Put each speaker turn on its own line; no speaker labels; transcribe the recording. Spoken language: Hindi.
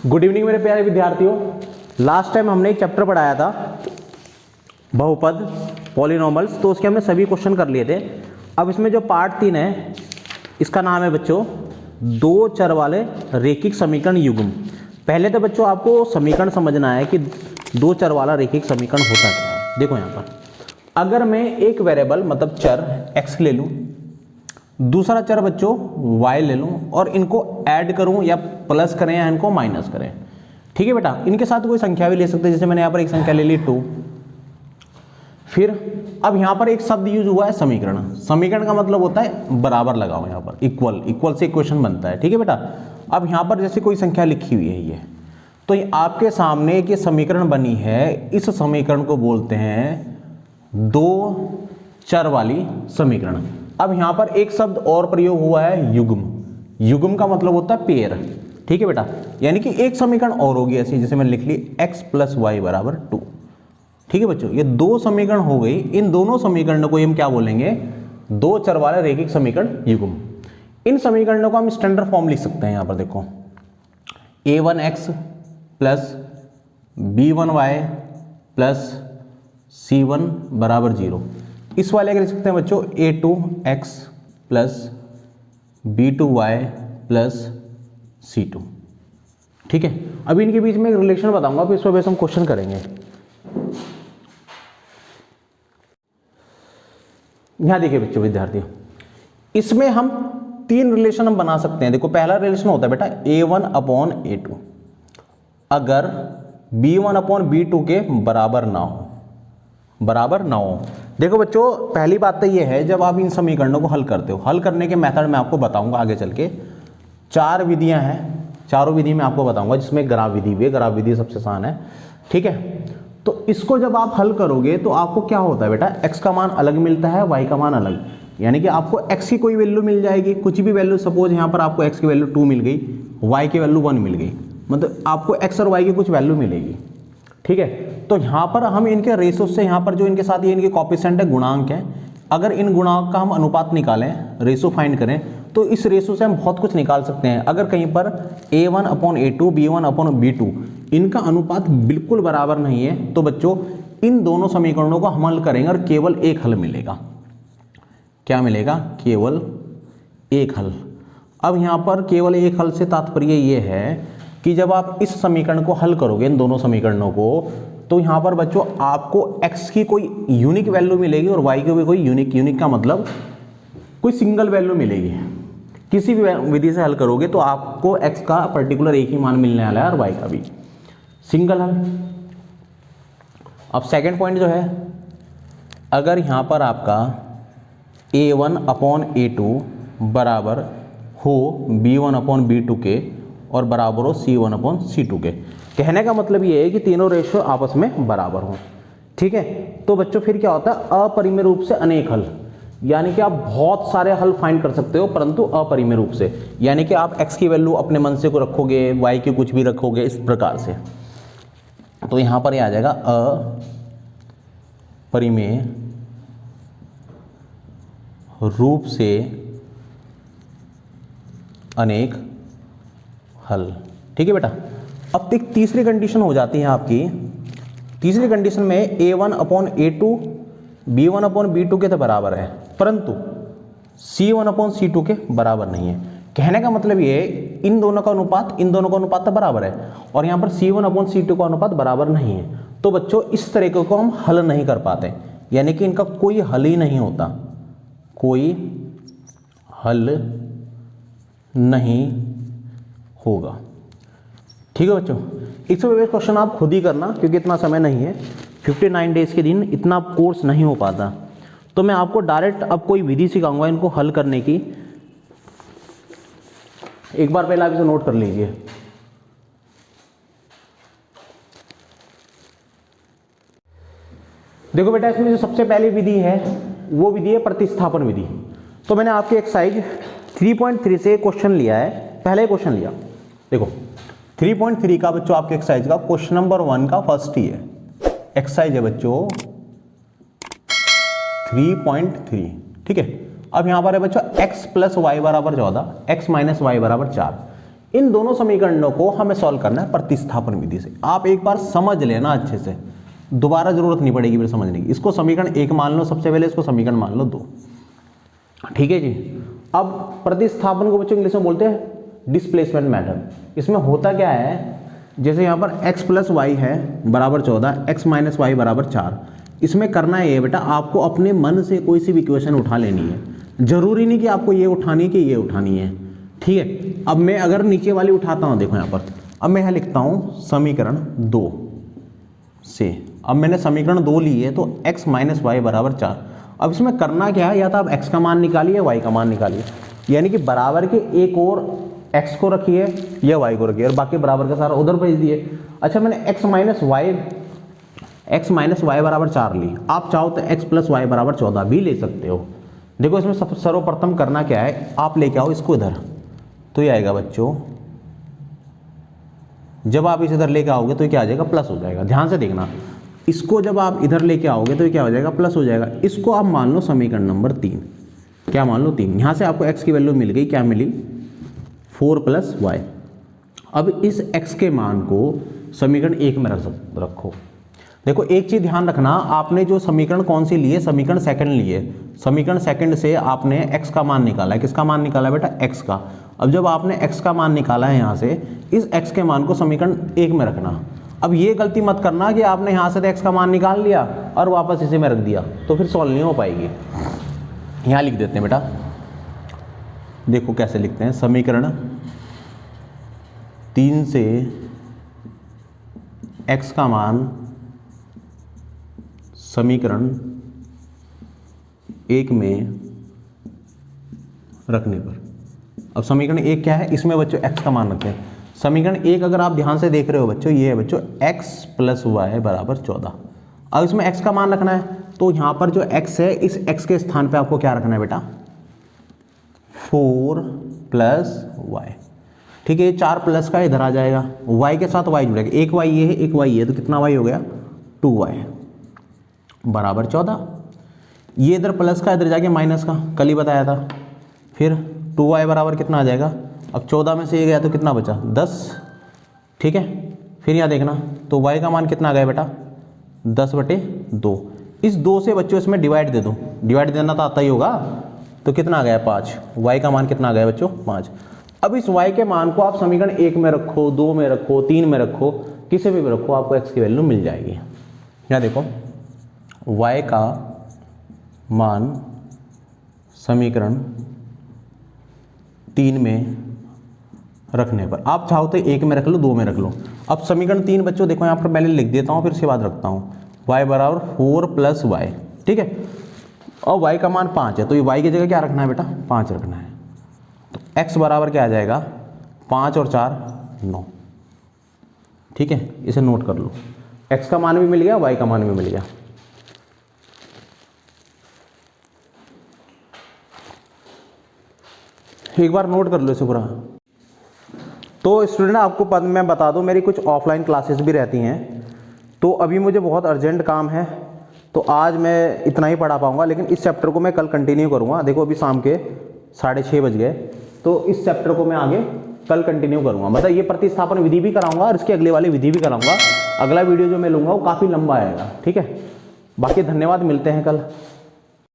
गुड इवनिंग मेरे प्यारे विद्यार्थियों। लास्ट टाइम हमने एक चैप्टर पढ़ाया था बहुपद पॉलिनॉमल्स, तो उसके हमने सभी क्वेश्चन कर लिए थे। अब इसमें जो पार्ट 3 है इसका नाम है बच्चों दो चर वाले रेखिक समीकरण युग्म। पहले तो बच्चों आपको समीकरण समझना है कि दो चर वाला रेखिक समीकरण होता क्या है। देखो यहाँ पर अगर मैं एक वेरिएबल मतलब चर x ले लूँ, दूसरा चर बच्चों y ले लूँ और इनको ऐड करूँ या प्लस करें या इनको माइनस करें, ठीक है बेटा। इनके साथ कोई संख्या भी ले सकते हैं, जैसे मैंने यहाँ पर एक संख्या ले ली 2। फिर अब यहाँ पर एक शब्द यूज हुआ है समीकरण। समीकरण का मतलब होता है बराबर लगाओ, यहाँ पर इक्वल, इक्वल से इक्वेशन बनता है, ठीक है बेटा। अब यहाँ पर जैसे कोई संख्या लिखी हुई है ये, तो ये आपके सामने एक समीकरण बनी है, इस समीकरण को बोलते हैं दो चर वाली समीकरण। अब यहाँ पर एक शब्द और प्रयोग हुआ है युग्म। युग्म का मतलब होता है पेयर, ठीक है बेटा। यानी कि एक समीकरण और होगी ऐसी, जैसे मैंने लिख ली x + y = 2, ठीक है बच्चों। ये दो समीकरण हो गई, इन दोनों समीकरणों को हम क्या बोलेंगे, दो चर वाले रेखिक समीकरण युग्म। इन समीकरणों को हम स्टैंडर्ड फॉर्म लिख सकते हैं। यहाँ पर देखो a1x + b1y + c1 = 0। इस वाले लिख सकते हैं बच्चों a2x + b2y + c2, ठीक है। अभी इनके बीच में एक रिलेशन बताऊंगा, फिर इस पर हम क्वेश्चन करेंगे। यहां देखिए बच्चों विद्यार्थियों, इसमें हम तीन रिलेशन हम बना सकते हैं। देखो पहला रिलेशन होता है बेटा a1/a2 अगर b1/b2 के बराबर ना हो, बराबर ना हो। देखो बच्चों पहली बात तो ये है, जब आप इन समीकरणों को हल करते हो, हल करने के मेथड मैं आपको बताऊंगा आगे चल के। चार विधियां हैं, चारों विधि मैं आपको बताऊंगा, जिसमें ग्राफ विधि भी है। ग्राफ विधि सबसे आसान है, ठीक है। तो इसको जब आप हल करोगे तो आपको क्या होता है बेटा, x का मान अलग मिलता है, y का मान अलग। यानी कि आपको x की कोई वैल्यू मिल जाएगी, कुछ भी वैल्यू, सपोज यहाँ पर आपको x की वैल्यू 2 मिल गई, y की वैल्यू 1 मिल गई, मतलब आपको x और y की कुछ वैल्यू मिलेगी, ठीक है। तो यहाँ पर हम इनके रेशो से, यहाँ पर जो इनके साथ ये इनके कोएफिशिएंट है, गुणांक है, अगर इन गुणांक का हम अनुपात निकालें, रेशो फाइंड करें, तो इस रेशो से हम बहुत कुछ निकाल सकते हैं। अगर कहीं पर a1/a2 b1/b2 इनका अनुपात बिल्कुल बराबर नहीं है, तो बच्चों इन दोनों समीकरणों को हम हल करेंगे और केवल एक हल मिलेगा। क्या मिलेगा? केवल एक हल। अब यहाँ पर केवल एक हल से तात्पर्य ये है कि जब आप इस समीकरण को हल करोगे, इन दोनों समीकरणों को, तो यहाँ पर बच्चों आपको x की कोई यूनिक वैल्यू मिलेगी और y की भी कोई यूनिक, यूनिक का मतलब कोई सिंगल वैल्यू मिलेगी। किसी भी विधि से हल करोगे तो आपको x का पर्टिकुलर एक ही मान मिलने वाला है और y का भी सिंगल हल। अब सेकंड पॉइंट जो है, अगर यहाँ पर आपका a1/a2 बराबर हो b1/b2 के और बराबर हो c1/c2 के, कहने का मतलब ये है कि तीनों रेशो आपस में बराबर हो, ठीक है। तो बच्चों फिर क्या होता है, अपरिमेय रूप से अनेक हल, यानी कि आप बहुत सारे हल फाइंड कर सकते हो, परंतु अपरिमेय रूप से। यानी कि आप x की वैल्यू अपने मन से को रखोगे, y की कुछ भी रखोगे, इस प्रकार से। तो यहां पर यह आ जाएगा अपरिमेय रूप से अनेक हल, ठीक है बेटा। अब एक तीसरी कंडीशन हो जाती है आपकी। तीसरी कंडीशन में a1/a2 b1/b2 के तो बराबर है, परंतु c1/c2 के बराबर नहीं है। कहने का मतलब ये है इन दोनों का अनुपात तो बराबर है और यहाँ पर c1/c2 का अनुपात बराबर नहीं है। तो बच्चों इस तरीके को हम हल नहीं कर पाते, यानी कि इनका कोई हल ही नहीं होता, कोई हल नहीं होगा, ठीक है बच्चों। इस क्वेश्चन आप खुद ही करना, क्योंकि इतना समय नहीं है, 59 डेज के दिन इतना कोर्स नहीं हो पाता। तो मैं आपको डायरेक्ट अब कोई विधि सिखाऊंगा इनको हल करने की। एक बार पहले आप इसे नोट कर लीजिए। देखो बेटा, इसमें जो सबसे पहली विधि है वो विधि है प्रतिस्थापन विधि। तो मैंने आपके एक्सरसाइज 3.3 से क्वेश्चन लिया है, पहले क्वेश्चन लिया। देखो 3.3 का बच्चों आपके एक्सरसाइज का क्वेश्चन नंबर 1 का फर्स्ट ही है। एक्सरसाइज है बच्चों 3.3, ठीक है। अब यहां पर है बच्चों x + y = 14, x - y = 4। इन दोनों समीकरणों को हमें सॉल्व करना है प्रतिस्थापन विधि से। आप एक बार समझ लेना अच्छे से, दोबारा जरूरत नहीं पड़ेगी फिर समझने की। इसको समीकरण 1 मान लो सबसे पहले, इसको समीकरण मान लो 2, ठीक है जी। अब प्रतिस्थापन को बच्चों इंग्लिश में बोलते हैं डिस्प्लेसमेंट मेथड। इसमें होता क्या है, जैसे यहाँ पर x + y है बराबर 14, x - y बराबर 4। इसमें करना है ये बेटा, आपको अपने मन से कोई सी भी इक्वेशन उठा लेनी है, जरूरी नहीं कि आपको ये उठानी है कि ये उठानी है, ठीक है। अब मैं अगर नीचे वाली उठाता हूँ, देखो यहाँ पर, अब मैं यहाँ लिखता हूँ समीकरण 2 से। अब मैंने समीकरण 2 ली है तो x - y बराबर 4। अब इसमें करना क्या है, या तो आप x का मान निकालिए या y का मान निकालिए, यानी कि बराबर के एक और x को रखिए या y को रखिए और बाकी बराबर का सारा उधर भेज दिए। अच्छा, मैंने x - y बराबर 4 ली, आप चाहो तो x + y बराबर 14 भी ले सकते हो। देखो इसमें सर्वप्रथम करना क्या है, आप लेके आओ इसको इधर, तो ये आएगा बच्चों, जब आप इस इधर लेके आओगे तो क्या आ जाएगा, प्लस हो जाएगा। ध्यान से देखना, इसको जब आप इधर लेके आओगे तो क्या हो जाएगा, प्लस हो जाएगा। इसको आप मान लो समीकरण नंबर 3, क्या मान लो 3। यहाँ से आपको x की वैल्यू मिल गई, क्या मिली, 4 + y। अब इस x के मान को समीकरण 1 में रखो। देखो एक चीज ध्यान रखना, आपने जो समीकरण कौन सी लिए, समीकरण सेकंड लिए। समीकरण सेकंड से आपने x का मान निकाला है, किसका मान निकाला है बेटा, x का। अब जब आपने x का मान निकाला है यहाँ से, इस x के मान को समीकरण 1 में रखना। अब ये गलती मत करना कि आपने यहाँ से तो x का मान निकाल लिया और वापस इसे में रख दिया, तो फिर सॉल्व नहीं हो पाएगी। यहाँ लिख देते हैं बेटा, देखो कैसे लिखते हैं, समीकरण 3 से x का मान समीकरण 1 में रखने पर। अब समीकरण 1 क्या है, इसमें बच्चों x का मान रखते हैं। समीकरण 1 अगर आप ध्यान से देख रहे हो बच्चों, ये है बच्चों x + y बराबर 14। अब इसमें x का मान रखना है, तो यहाँ पर जो x है, इस x के स्थान पे आपको क्या रखना है बेटा, 4 + y, ठीक है। ये 4 प्लस का इधर आ जाएगा, y के साथ y जुड़ेगा, एक y ये है एक y ये है, तो कितना y हो गया, 2y बराबर 14। ये इधर प्लस का, इधर जाके माइनस का, कल ही बताया था। फिर 2y बराबर कितना आ जाएगा, अब 14 में से ये गया तो कितना बचा, 10, ठीक है। फिर यहाँ देखना, तो y का मान कितना आ गया बेटा, 10/2। इस 2 से बच्चों इसमें डिवाइड दे दो, डिवाइड देना तो आता ही होगा, तो कितना आ गया 5। y का मान कितना आ गया बच्चों, 5। अब इस y के मान को आप समीकरण 1 में रखो, 2 में रखो, 3 में रखो, किसी में भी रखो, आपको x की वैल्यू मिल जाएगी। यहाँ देखो, y का मान समीकरण 3 में रखने पर, आप चाहो तो 1 में रख लो, 2 में रख लो। अब समीकरण 3 बच्चों देखो यहाँ पर पहले लिख देता हूँ, फिर उसके बाद रखता हूँ। y बराबर 4 + y, ठीक है। और y का मान 5 है, तो ये y की जगह क्या रखना है बेटा, 5 रखना है। तो x बराबर क्या आ जाएगा, 5 और 4 9, ठीक है। इसे नोट कर लो, x का मान भी मिल गया, y का मान भी मिल गया। एक बार नोट कर लो इसे पूरा। तो स्टूडेंट आपको मैं बता दूं, मेरी कुछ ऑफलाइन क्लासेस भी रहती हैं, तो अभी मुझे बहुत अर्जेंट काम है, तो आज मैं इतना ही पढ़ा पाऊंगा, लेकिन इस चैप्टर को मैं कल कंटिन्यू करूंगा। देखो अभी शाम के 6:30 बज गए, तो इस चैप्टर को मैं आगे कल कंटिन्यू करूंगा। मतलब ये प्रतिस्थापन विधि भी कराऊंगा और इसके अगले वाली विधि भी कराऊंगा। अगला वीडियो जो मैं लूँगा वो काफ़ी लंबा आएगा, ठीक है। बाकी धन्यवाद, मिलते हैं कल।